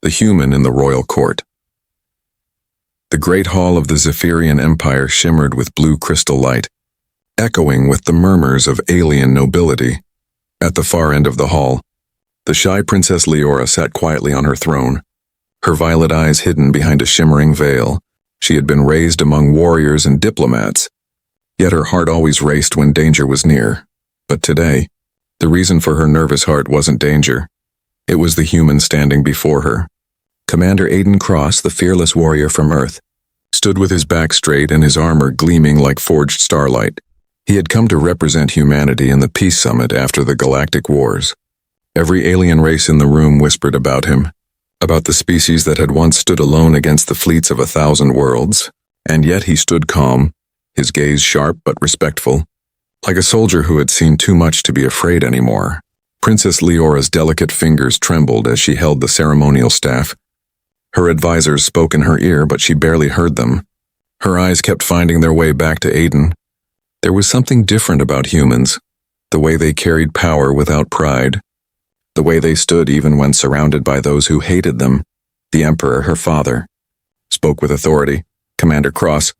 the human in the royal court. The great hall of the Zephyrian Empire shimmered with blue crystal light, echoing with the murmurs of alien nobility. At the far end of the hall, the shy Princess Leora sat quietly on her throne, her violet eyes hidden behind a shimmering veil. She had been raised among warriors and diplomats, yet her heart always raced when danger was near. But today, the reason for her nervous heart wasn't danger. It was the human standing before her. Commander Aiden Cross, the fearless warrior from Earth, stood with his back straight and his armor gleaming like forged starlight. He had come to represent humanity in the Peace Summit after the Galactic Wars. Every alien race in the room whispered about him, about the species that had once stood alone against the fleets of 1,000 worlds, and yet he stood calm, his gaze sharp but respectful, like a soldier who had seen too much to be afraid anymore. Princess Leora's delicate fingers trembled as she held the ceremonial staff. Her advisors spoke in her ear, but she barely heard them. Her eyes kept finding their way back to Aiden. There was something different about humans, the way they carried power without pride, the way they stood even when surrounded by those who hated them. The Emperor, her father, spoke with authority. Commander Cross,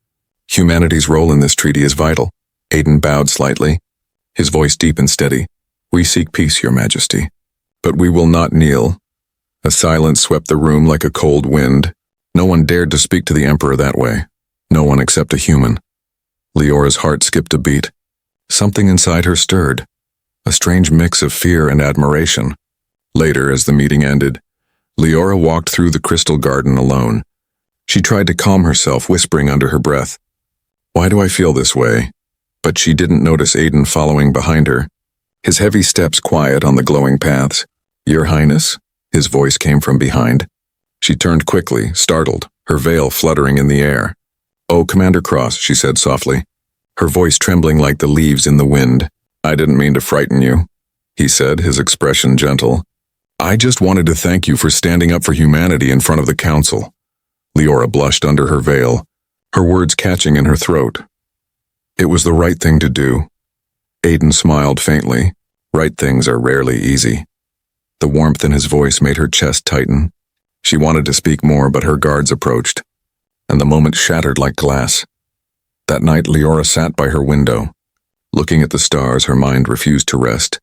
humanity's role in this treaty is vital. Aiden bowed slightly, his voice deep and steady. We seek peace, Your Majesty, but we will not kneel. A silence swept the room like a cold wind. No one dared to speak to the Emperor that way. No one except a human. Leora's heart skipped a beat. Something inside her stirred, a strange mix of fear and admiration. Later, as the meeting ended, Leora walked through the crystal garden alone. She tried to calm herself, whispering under her breath, "Why do I feel this way?" But she didn't notice Aiden following behind her, his heavy steps quiet on the glowing paths. "Your Highness?" His voice came from behind. She turned quickly, startled, her veil fluttering in the air. "Oh, Commander Cross," she said softly, her voice trembling like the leaves in the wind. "I didn't mean to frighten you," he said, his expression gentle. "I just wanted to thank you for standing up for humanity in front of the council." Leora blushed under her veil, her words catching in her throat. "It was the right thing to do." Aiden smiled faintly. Right things are rarely easy. The warmth in his voice made her chest tighten. She wanted to speak more, but her guards approached, and the moment shattered like glass. That night, Leora sat by her window. Looking at the stars, her mind refused to rest.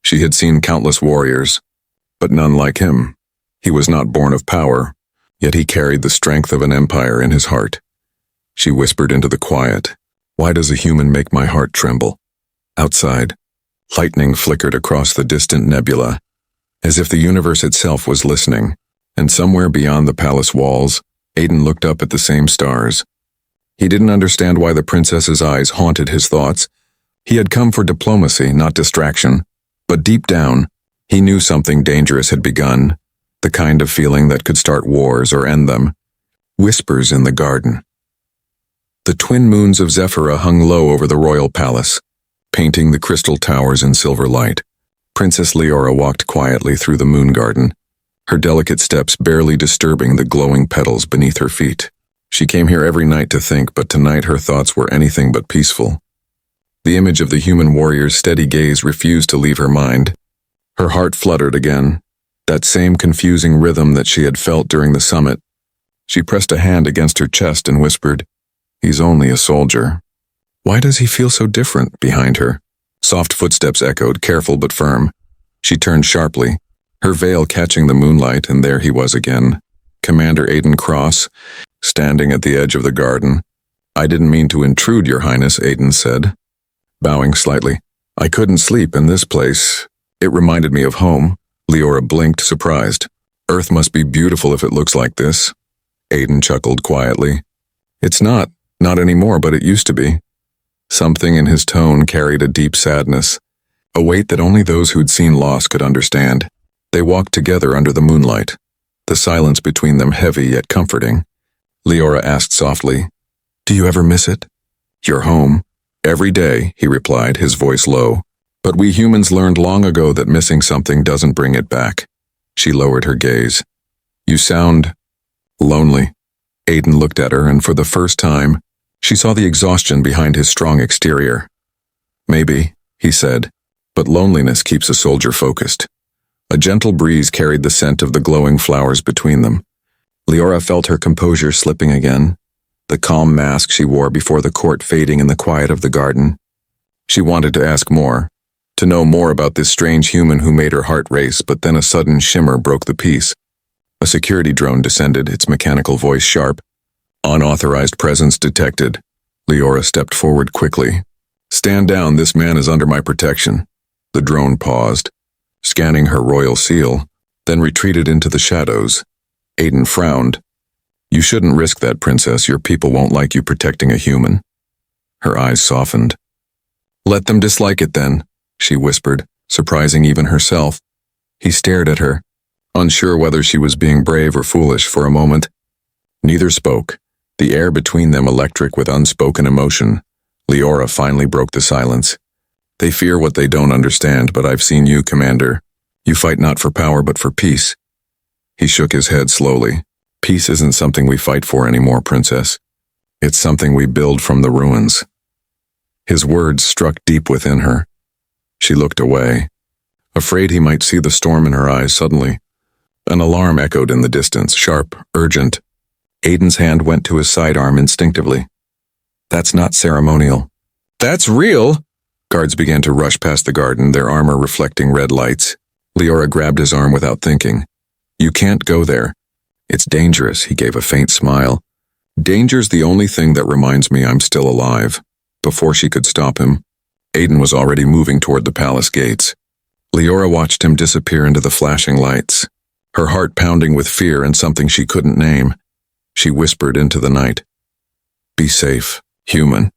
She had seen countless warriors, but none like him. He was not born of power, yet he carried the strength of an empire in his heart. She whispered into the quiet, "Why does a human make my heart tremble?" Outside, lightning flickered across the distant nebula, as if the universe itself was listening, and somewhere beyond the palace walls, Aiden looked up at the same stars. He didn't understand why the princess's eyes haunted his thoughts. He had come for diplomacy, not distraction, but deep down, he knew something dangerous had begun, the kind of feeling that could start wars or end them. Whispers in the garden. The twin moons of Zephyra hung low over the royal palace, painting the crystal towers in silver light. Princess Leora walked quietly through the moon garden, her delicate steps barely disturbing the glowing petals beneath her feet. She came here every night to think, but tonight her thoughts were anything but peaceful. The image of the human warrior's steady gaze refused to leave her mind. Her heart fluttered again, that same confusing rhythm that she had felt during the summit. She pressed a hand against her chest and whispered, "He's only a soldier." Why does he feel so different? Behind her, soft footsteps echoed, careful but firm. She turned sharply, her veil catching the moonlight, and there he was again, Commander Aiden Cross, standing at the edge of the garden. "I didn't mean to intrude, Your Highness," Aiden said, bowing slightly. "I couldn't sleep in this place. It reminded me of home." Leora blinked, surprised. "Earth must be beautiful if it looks like this." Aiden chuckled quietly. "It's not anymore, but it used to be." Something in his tone carried a deep sadness, a weight that only those who'd seen loss could understand. They walked together under the moonlight, the silence between them heavy yet comforting. Leora asked softly, "Do you ever miss it?" "Your home?" "Every day," he replied, his voice low. "But we humans learned long ago that missing something doesn't bring it back." She lowered her gaze. "You sound lonely." Aiden looked at her, and for the first time, she saw the exhaustion behind his strong exterior. "Maybe," he said, "but loneliness keeps a soldier focused. A gentle breeze carried the scent of the glowing flowers between them. Leora felt her composure slipping again, the calm mask she wore before the court fading in the quiet of the garden. She wanted to ask more, to know more about this strange human who made her heart race, but then a sudden shimmer broke the peace. A security drone descended, its mechanical voice sharp. Unauthorized presence detected. Leora stepped forward quickly. Stand down, this man is under my protection. The drone paused, scanning her royal seal, then retreated into the shadows. Aiden frowned. You shouldn't risk that, princess. Your people won't like you protecting a human. Her eyes softened. Let them dislike it then, she whispered, surprising even herself. He stared at her, unsure whether she was being brave or foolish for a moment. Neither spoke, the air between them electric with unspoken emotion. Leora finally broke the silence. They fear what they don't understand, but I've seen you, Commander. You fight not for power but for peace. He shook his head slowly. Peace isn't something we fight for anymore, princess. It's something we build from the ruins. His words struck deep within her. She looked away, afraid he might see the storm in her eyes suddenly. An alarm echoed in the distance, sharp, urgent. Aiden's hand went to his sidearm instinctively. That's not ceremonial. That's real! Guards began to rush past the garden, their armor reflecting red lights. Leora grabbed his arm without thinking. You can't go there. It's dangerous, he gave a faint smile. Danger's the only thing that reminds me I'm still alive. Before she could stop him, Aiden was already moving toward the palace gates. Leora watched him disappear into the flashing lights, her heart pounding with fear and something she couldn't name. She whispered into the night. Be safe, human.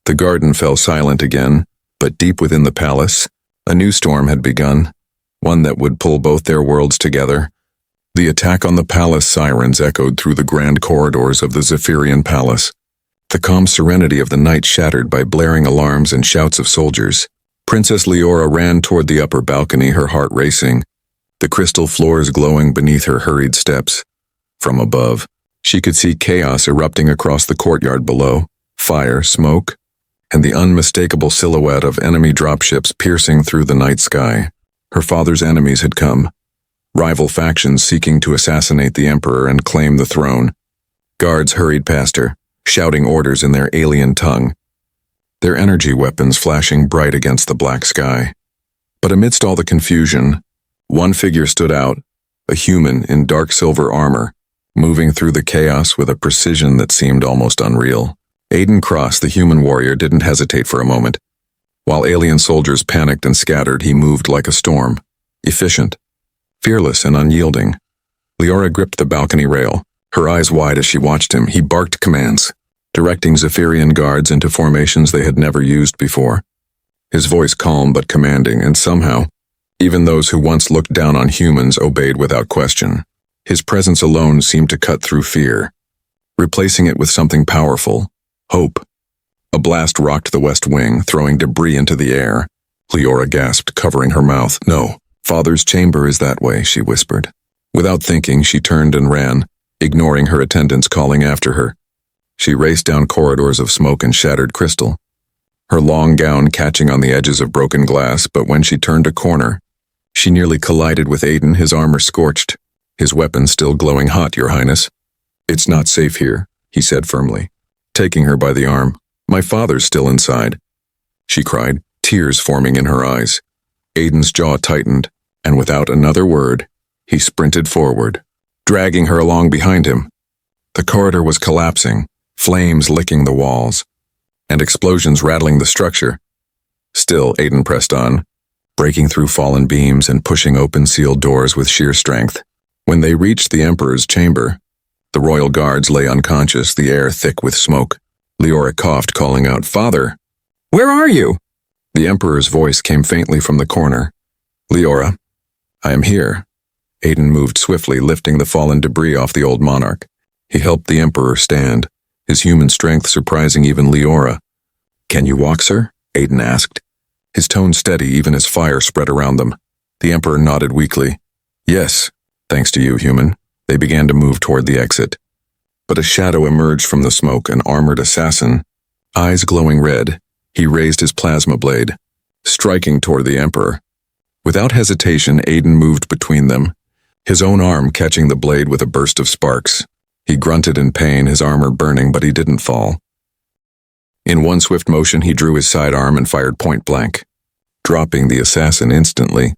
The garden fell silent again, but deep within the palace, a new storm had begun, one that would pull both their worlds together. The attack on the palace sirens echoed through the grand corridors of the Zephyrian palace. The calm serenity of the night shattered by blaring alarms and shouts of soldiers. Princess Leora ran toward the upper balcony, her heart racing, the crystal floors glowing beneath her hurried steps. From above, she could see chaos erupting across the courtyard below, fire, smoke, and the unmistakable silhouette of enemy dropships piercing through the night sky. Her father's enemies had come, rival factions seeking to assassinate the emperor and claim the throne. Guards hurried past her, shouting orders in their alien tongue, their energy weapons flashing bright against the black sky. But amidst all the confusion, one figure stood out, a human in dark silver armor, moving through the chaos with a precision that seemed almost unreal. Aiden Cross, the human warrior, didn't hesitate for a moment. While alien soldiers panicked and scattered, he moved like a storm, efficient, fearless and unyielding. Leora gripped the balcony rail, her eyes wide as she watched him. He barked commands, directing Zephyrian guards into formations they had never used before. His voice calm but commanding, and somehow, even those who once looked down on humans obeyed without question. His presence alone seemed to cut through fear, replacing it with something powerful, hope. A blast rocked the west wing, throwing debris into the air. Leora gasped, covering her mouth. No, Father's chamber is that way, she whispered. Without thinking, she turned and ran, ignoring her attendants calling after her. She raced down corridors of smoke and shattered crystal, her long gown catching on the edges of broken glass, but when she turned a corner, she nearly collided with Aiden, his armor scorched, his weapon still glowing hot, Your Highness. It's not safe here, he said firmly, taking her by the arm. My father's still inside, she cried, tears forming in her eyes. Aiden's jaw tightened, and without another word, he sprinted forward, dragging her along behind him. The corridor was collapsing, flames licking the walls, and explosions rattling the structure. Still, Aiden pressed on, breaking through fallen beams and pushing open sealed doors with sheer strength. When they reached the Emperor's chamber, the royal guards lay unconscious, the air thick with smoke. Leora coughed, calling out, Father! Where are you? The Emperor's voice came faintly from the corner. Leora, I am here. Aiden moved swiftly, lifting the fallen debris off the old monarch. He helped the Emperor stand, his human strength surprising even Leora. Can you walk, sir? Aiden asked, his tone steady even as fire spread around them. The Emperor nodded weakly. Yes, thanks to you, human. They began to move toward the exit. But a shadow emerged from the smoke, an armored assassin. Eyes glowing red, he raised his plasma blade, striking toward the Emperor. Without hesitation, Aiden moved between them, his own arm catching the blade with a burst of sparks. He grunted in pain, his armor burning, but he didn't fall. In one swift motion, he drew his sidearm and fired point blank, dropping the assassin instantly.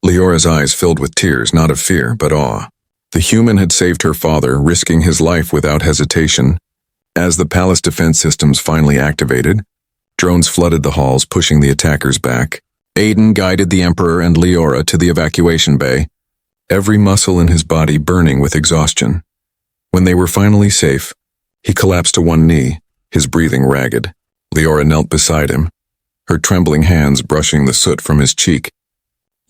Leora's eyes filled with tears, not of fear, but awe. The human had saved her father, risking his life without hesitation. As the palace defense systems finally activated, drones flooded the halls, pushing the attackers back. Aiden guided the Emperor and Leora to the evacuation bay, every muscle in his body burning with exhaustion. When they were finally safe, he collapsed to one knee, his breathing ragged. Leora knelt beside him, her trembling hands brushing the soot from his cheek.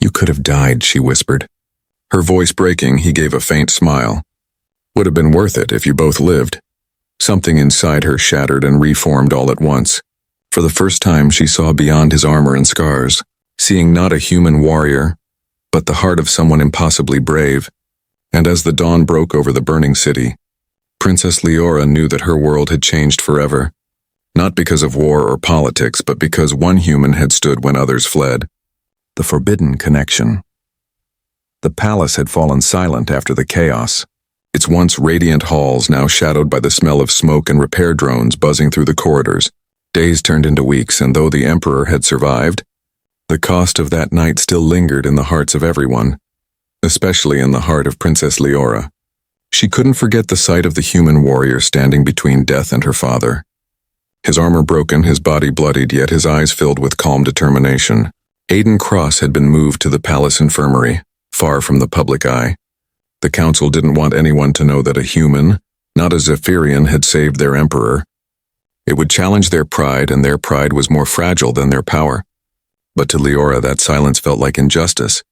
"You could have died," she whispered. Her voice breaking, he gave a faint smile. "Would have been worth it if you both lived." Something inside her shattered and reformed all at once. For the first time, she saw beyond his armor and scars, seeing not a human warrior, but the heart of someone impossibly brave. And as the dawn broke over the burning city, Princess Leora knew that her world had changed forever, not because of war or politics, but because one human had stood when others fled. The forbidden connection. The palace had fallen silent after the chaos, its once radiant halls now shadowed by the smell of smoke and repair drones buzzing through the corridors. Days turned into weeks, and though the Emperor had survived, the cost of that night still lingered in the hearts of everyone, especially in the heart of Princess Leora. She couldn't forget the sight of the human warrior standing between death and her father. His armor broken, his body bloodied, yet his eyes filled with calm determination. Aiden Cross had been moved to the palace infirmary, far from the public eye. The council didn't want anyone to know that a human, not a Zephyrian, had saved their emperor. It would challenge their pride, and their pride was more fragile than their power. But to Leora, that silence felt like injustice.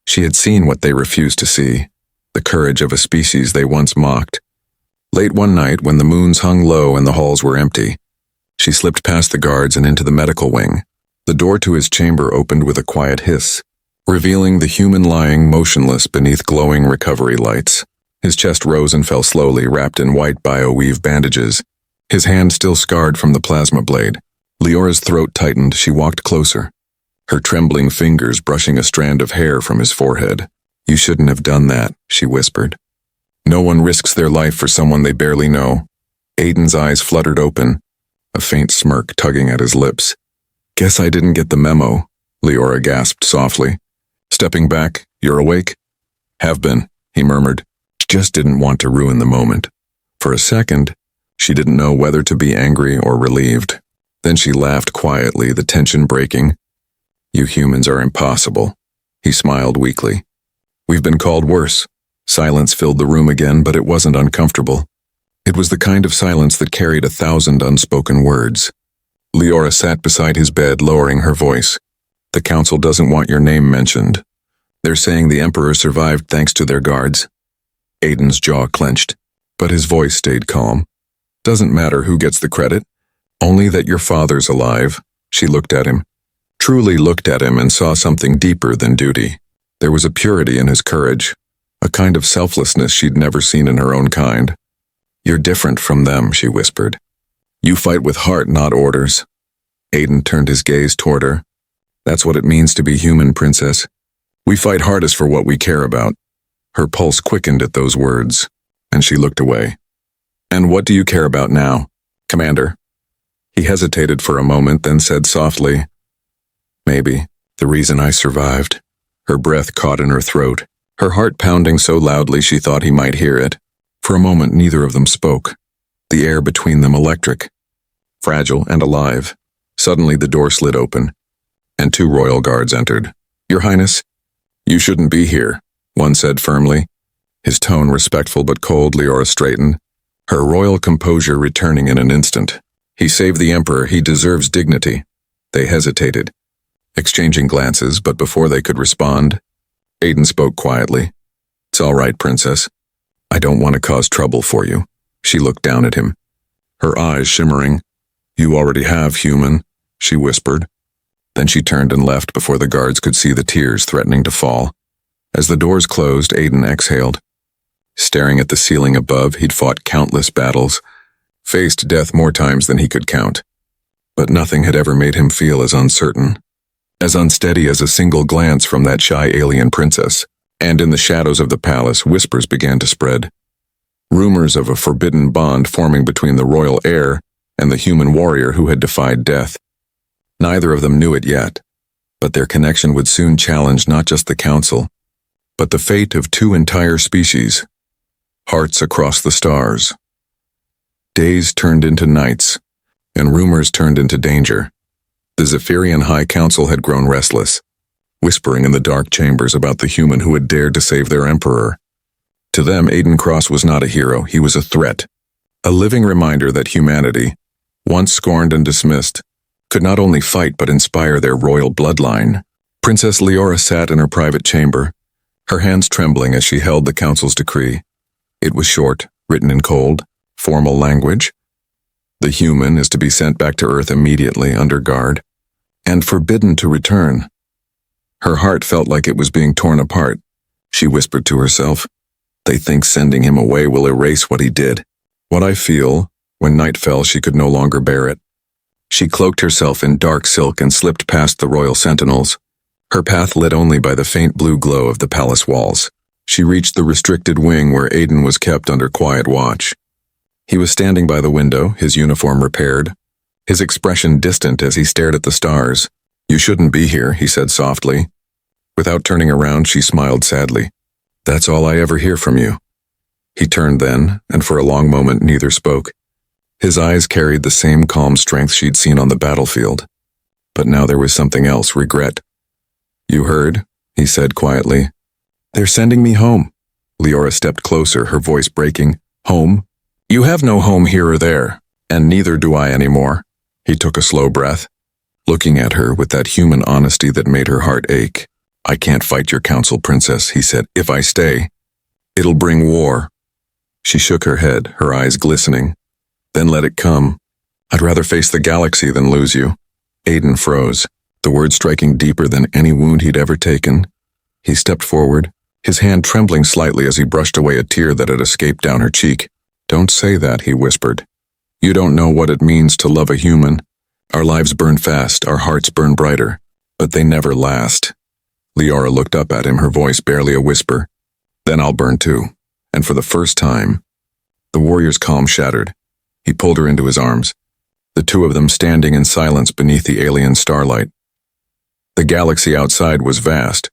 She had seen what they refused to see, the courage of a species they once mocked. Late one night, when the moons hung low and the halls were empty, she slipped past the guards and into the medical wing. The door to his chamber opened with a quiet hiss, revealing the human lying motionless beneath glowing recovery lights. His chest rose and fell slowly, wrapped in white bio-weave bandages, his hand still scarred from the plasma blade. Leora's throat tightened. She walked closer, her trembling fingers brushing a strand of hair from his forehead. "You shouldn't have done that," she whispered. "No one risks their life for someone they barely know." Aiden's eyes fluttered open, a faint smirk tugging at his lips. "Guess I didn't get the memo," Leora gasped softly. Stepping back, "You're awake?" "Have been," he murmured. She just didn't want to ruin the moment. For a second, she didn't know whether to be angry or relieved. Then she laughed quietly, the tension breaking. "You humans are impossible." He smiled weakly. "We've been called worse." Silence filled the room again, but it wasn't uncomfortable. It was the kind of silence that carried 1,000 unspoken words. Leora sat beside his bed, lowering her voice. "The council doesn't want your name mentioned. They're saying the Emperor survived thanks to their guards." Aiden's jaw clenched, but his voice stayed calm. "Doesn't matter who gets the credit, only that your father's alive." She looked at him, truly looked at him, and saw something deeper than duty. There was a purity in his courage, a kind of selflessness she'd never seen in her own kind. "You're different from them," she whispered. "You fight with heart, not orders." Aiden turned his gaze toward her. "That's what it means to be human, Princess. We fight hardest for what we care about." Her pulse quickened at those words, and she looked away. "And what do you care about now, Commander?" He hesitated for a moment, then said softly, "Maybe the reason I survived." Her breath caught in her throat, her heart pounding so loudly she thought he might hear it. For a moment, neither of them spoke, the air between them electric, fragile and alive. Suddenly the door slid open, and 2 royal guards entered. "Your Highness, you shouldn't be here," one said firmly. His tone respectful but cold. Leora straightened, her royal composure returning in an instant. "He saved the Emperor. He deserves dignity." They hesitated, exchanging glances, but before they could respond, Aiden spoke quietly. "It's all right, Princess. I don't want to cause trouble for you." She looked down at him, her eyes shimmering. "You already have, human," she whispered. Then she turned and left before the guards could see the tears threatening to fall. As the doors closed, Aiden exhaled. Staring at the ceiling above, he'd fought countless battles, faced death more times than he could count. But nothing had ever made him feel as uncertain. as unsteady as a single glance from that shy alien princess. And in the shadows of the palace, whispers began to spread. Rumors of a forbidden bond forming between the royal heir and the human warrior who had defied death. Neither of them knew it yet, but their connection would soon challenge not just the council, but the fate of two entire species. Hearts across the stars. Days turned into nights, and rumors turned into danger. The Zephyrian High Council had grown restless, whispering in the dark chambers about the human who had dared to save their emperor. To them, Aiden Cross was not a hero, he was a threat. A living reminder that humanity, once scorned and dismissed, could not only fight but inspire their royal bloodline. Princess Leora sat in her private chamber, her hands trembling as she held the council's decree. It was short, written in cold, formal language. The human is to be sent back to Earth immediately under guard, and forbidden to return. Her heart felt like it was being torn apart. She whispered to herself, "They think sending him away will erase what he did." What I feel, when night fell, she could no longer bear it. She cloaked herself in dark silk and slipped past the royal sentinels, her path lit only by the faint blue glow of the palace walls. She reached the restricted wing where Aiden was kept under quiet watch. He was standing by the window, his uniform repaired, his expression distant as he stared at the stars. "You shouldn't be here," he said softly. Without turning around, she smiled sadly. "That's all I ever hear from you." He turned then, and for a long moment neither spoke. His eyes carried the same calm strength she'd seen on the battlefield. But now there was something else, regret. "You heard?" he said quietly. "They're sending me home." Leora stepped closer, her voice breaking. "Home? You have no home here or there, and neither do I anymore." He took a slow breath, looking at her with that human honesty that made her heart ache. "I can't fight your council, princess," he said. "If I stay, it'll bring war." She shook her head, her eyes glistening. "Then let it come. I'd rather face the galaxy than lose you." Aiden froze, the words striking deeper than any wound he'd ever taken. He stepped forward, his hand trembling slightly as he brushed away a tear that had escaped down her cheek. "Don't say that," he whispered. "You don't know what it means to love a human. Our lives burn fast, our hearts burn brighter, but they never last." Leora looked up at him, her voice barely a whisper. "Then I'll burn too." And for the first time, the warrior's calm shattered. He pulled her into his arms, the two of them standing in silence beneath the alien starlight. The galaxy outside was vast,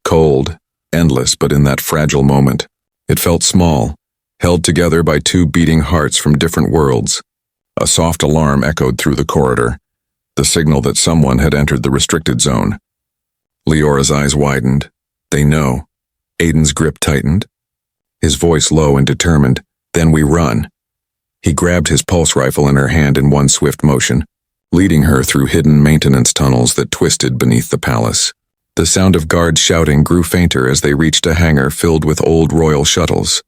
cold, endless, but in that fragile moment, it felt small, held together by two beating hearts from different worlds. A soft alarm echoed through the corridor, the signal that someone had entered the restricted zone. Leora's eyes widened. "They know." Aiden's grip tightened, his voice low and determined. "Then we run." He grabbed his pulse rifle in her hand in one swift motion, leading her through hidden maintenance tunnels that twisted beneath the palace. The sound of guards shouting grew fainter as they reached a hangar filled with old royal shuttles.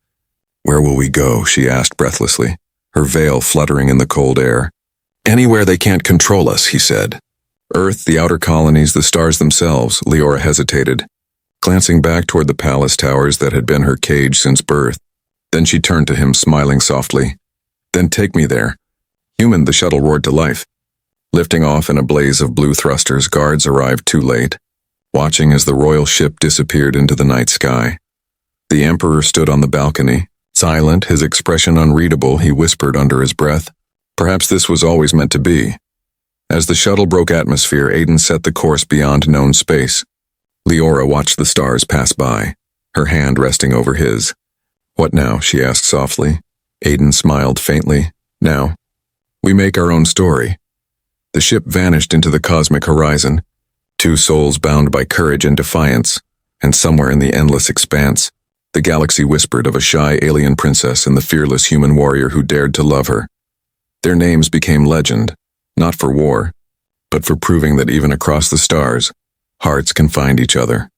"Where will we go?" she asked breathlessly, her veil fluttering in the cold air. "Anywhere they can't control us," he said. "Earth, the outer colonies, the stars themselves." Leora hesitated, glancing back toward the palace towers that had been her cage since birth. Then she turned to him, smiling softly. "Then take me there." "Human," the shuttle roared to life. Lifting off in a blaze of blue thrusters, guards arrived too late, watching as the royal ship disappeared into the night sky. The Emperor stood on the balcony, silent, his expression unreadable. He whispered under his breath, "Perhaps this was always meant to be." As the shuttle broke atmosphere, Aiden set the course beyond known space. Leora watched the stars pass by, her hand resting over his. "What now?" she asked softly. Aiden smiled faintly. "Now, we make our own story." The ship vanished into the cosmic horizon, two souls bound by courage and defiance, and somewhere in the endless expanse, the galaxy whispered of a shy alien princess and the fearless human warrior who dared to love her. Their names became legend, not for war, but for proving that even across the stars, hearts can find each other.